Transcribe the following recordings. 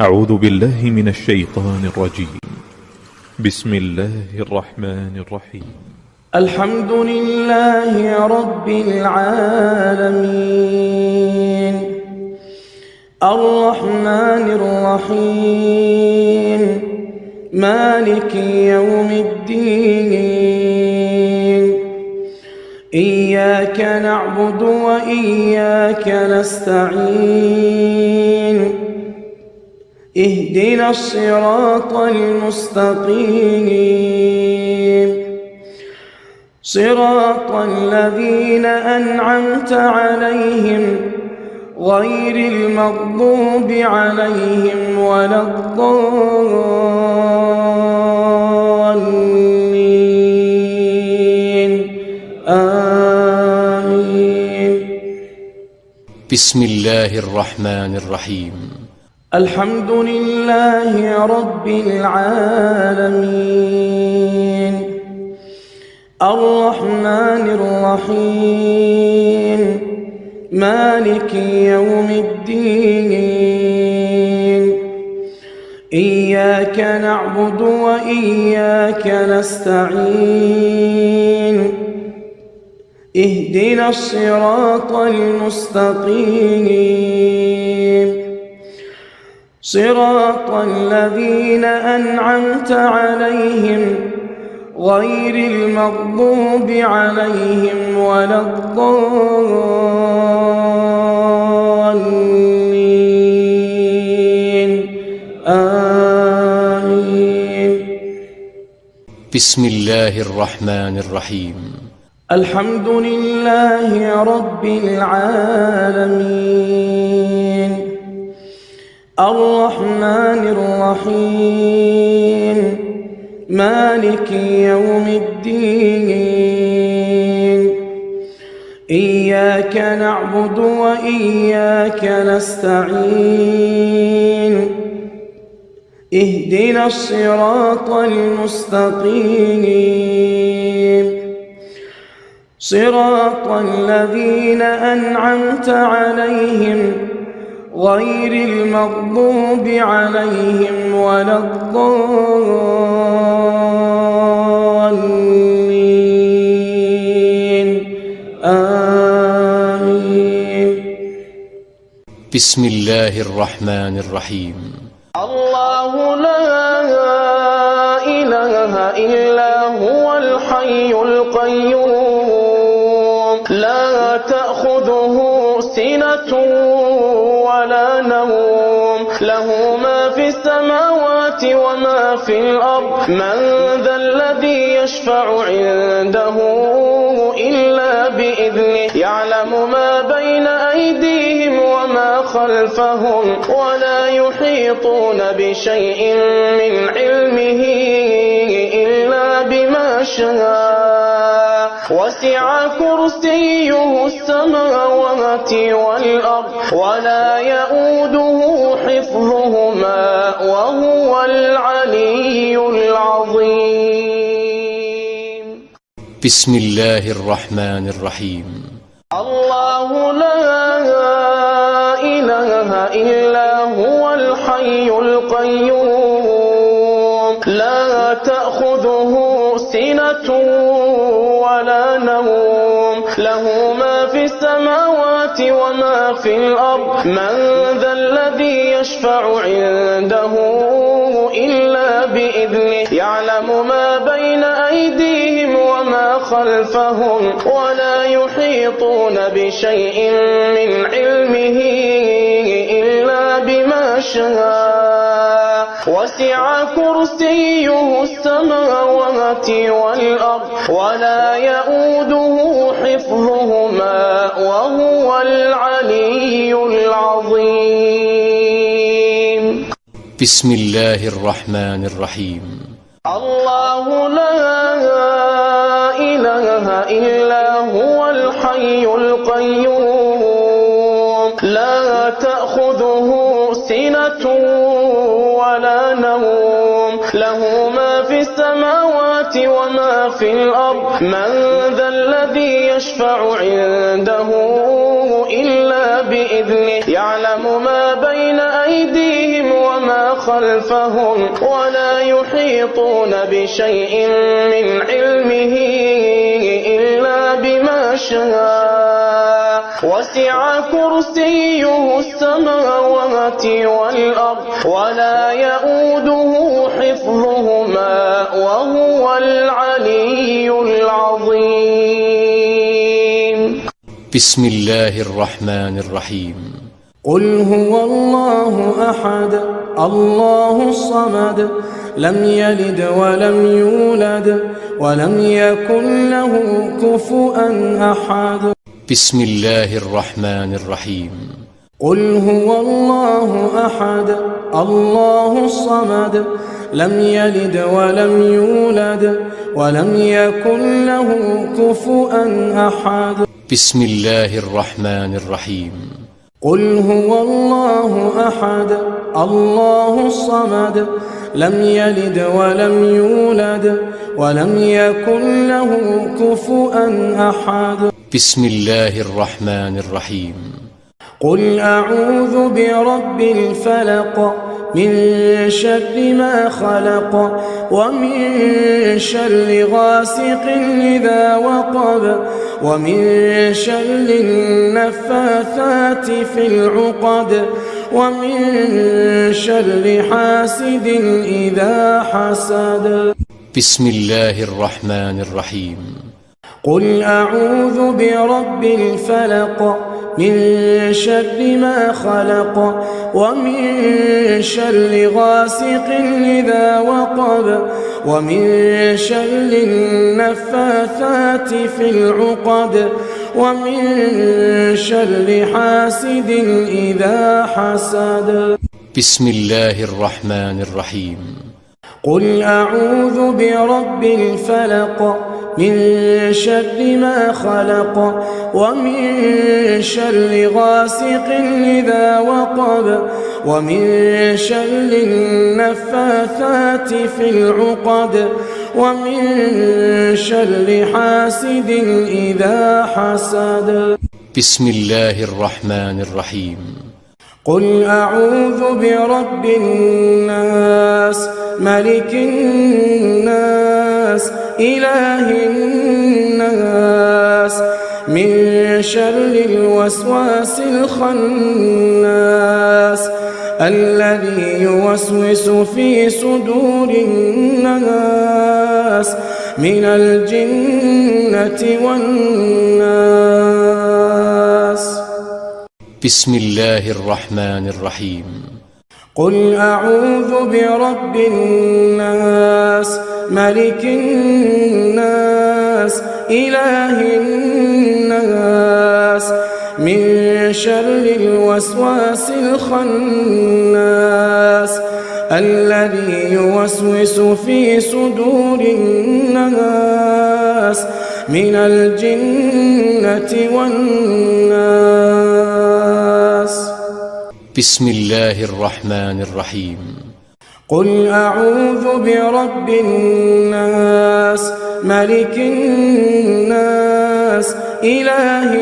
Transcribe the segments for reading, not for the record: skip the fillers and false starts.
أعوذ بالله من الشيطان الرجيم. بسم الله الرحمن الرحيم. الحمد لله رب العالمين الرحمن الرحيم مالك يوم الدين إياك نعبد وإياك نستعين اهدنا الصراط المستقيم صراط الذين أنعمت عليهم غير المغضوب عليهم ولا الضالين آمين. بسم الله الرحمن الرحيم. الحمد لله رب العالمين الرحمن الرحيم مالك يوم الدين إياك نعبد وإياك نستعين اهدنا الصراط المستقيم صراط الذين أنعمت عليهم غير المغضوب عليهم ولا الضالين آمين. بسم الله الرحمن الرحيم. الحمد لله رب العالمين الرحمن الرحيم مالك يوم الدين إياك نعبد وإياك نستعين اهدنا الصراط المستقيم صراط الذين أنعمت عليهم غير المغضوب عليهم ولا الضالين آمين. بسم الله الرحمن الرحيم. الله لا إله إلا هو الحي القيوم لا تأخذه سنة ولا نوم له ما في السماوات وما في الأرض من ذا الذي يشفع عنده إلا بإذنه يعلم ما بين أيديهم وما خلفهم ولا يحيطون بشيء من علمه إلا بما شاء وسع كرسيه السماوات والأرض ولا يؤوده حفظهما وهو العلي العظيم. بسم الله الرحمن الرحيم. الله لا إله إلا هو الحي القيوم لا تأخذه سنة ولا نوم له ما في السماوات وما في الأرض من ذا الذي يشفع عنده إلا بإذنه يعلم ما بين أيديهم وما خلفهم ولا يحيطون بشيء من علمه إلا بما شاء وسع كرسيه السماوات والأرض ولا يؤوده حفظهما وهو العلي العظيم. بسم الله الرحمن الرحيم. الله لا إله إلا هو الحي القيوم لا تأخذه سنة ولا نوم له ما في السماوات وما في الأرض من ذا الذي يشفع عنده إلا بإذنه يعلم ما بين أيديهم وما خلفهم ولا يحيطون بشيء من علمه إلا بما شاء وسع كرسيه السماوات والأرض ولا يؤوده حفظهما وهو العلي العظيم. بسم الله الرحمن الرحيم. قل هو الله أحد الله الصمد لم يلد ولم يولد ولم يكن له كفوا أحد. بسم الله الرحمن الرحيم. قل هو الله أحد الله الصمد لم يلد ولم يولد ولم يكن له كفوا أحد. بسم الله الرحمن الرحيم. قل هو الله أحد الله الصمد لم يلد ولم يولد ولم يكن له كفوا أحد. بسم الله الرحمن الرحيم. قل أعوذ برب الفلق من شر ما خلق ومن شر غاسق إذا وقب ومن شر النفاثات في العقد ومن شر حاسد إذا حسد. بسم الله الرحمن الرحيم. قل أعوذ برب الفلق من شر ما خلق ومن شر غاسق إذا وقب ومن شر النفاثات في العقد ومن شر حاسد إذا حسد. بسم الله الرحمن الرحيم. قل أعوذ برب الفلق من شر ما خلق ومن شر غاسق إذا وقب ومن شر النفاثات في العقد ومن شر حاسد إذا حسد. بسم الله الرحمن الرحيم. قل أعوذ برب الناس ملك الناس إله الناس من شر الوسواس الخناس الذي يوسوس في صدور الناس من الجنة والناس. بسم الله الرحمن الرحيم. قل أعوذ برب الناس ملك الناس إله الناس من شر الوسواس الخناس الذي يوسوس في صدور الناس من الجنة والناس. بسم الله الرحمن الرحيم. قل أعوذ برب الناس ملك الناس إله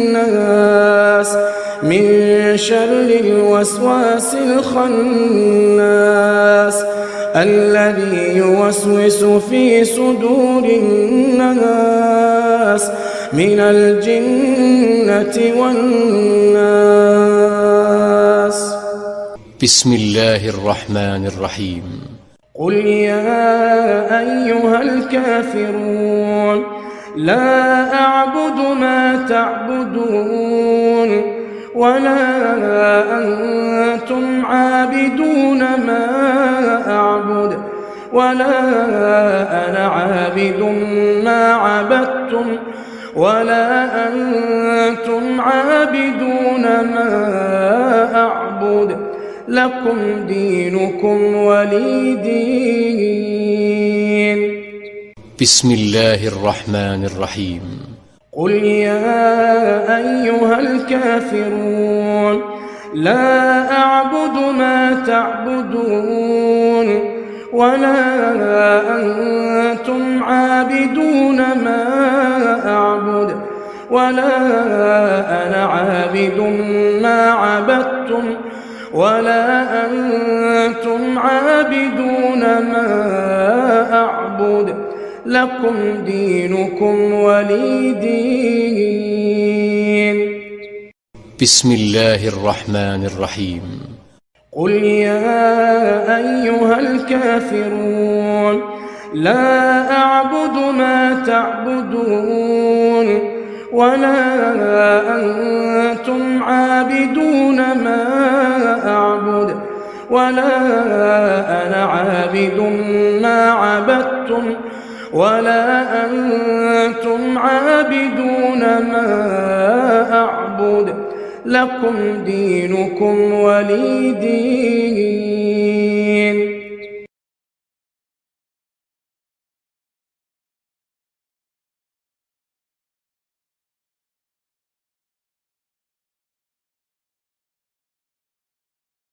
الناس من شر الوسواس الخناس الذي يوسوس في صدور الناس من الجنة والناس. بسم الله الرحمن الرحيم. قل يا أيها الكافرون لا أعبد ما تعبدون ولا أنتم عابدون ما أعبد ولا أنا عابد ما عبدتم ولا أنتم عابدون ما أعبد لكم دينكم ولي دين. بسم الله الرحمن الرحيم. قل يا أيها الكافرون لا أعبد ما تعبدون ولا أنتم عابدون ما أعبد ولا أنا عابد ما عبدتم ولا أنتم عابدون ما أعبد لكم دينكم ولي دين. بسم الله الرحمن الرحيم. قل يا أيها الكافرون لا أعبد ما تعبدون ولا أنتم عابدون ما أعبد ولا أنا عابد ما عبدتم ولا أنتم عابدون ما أعبد لكم دينكم ولي دين.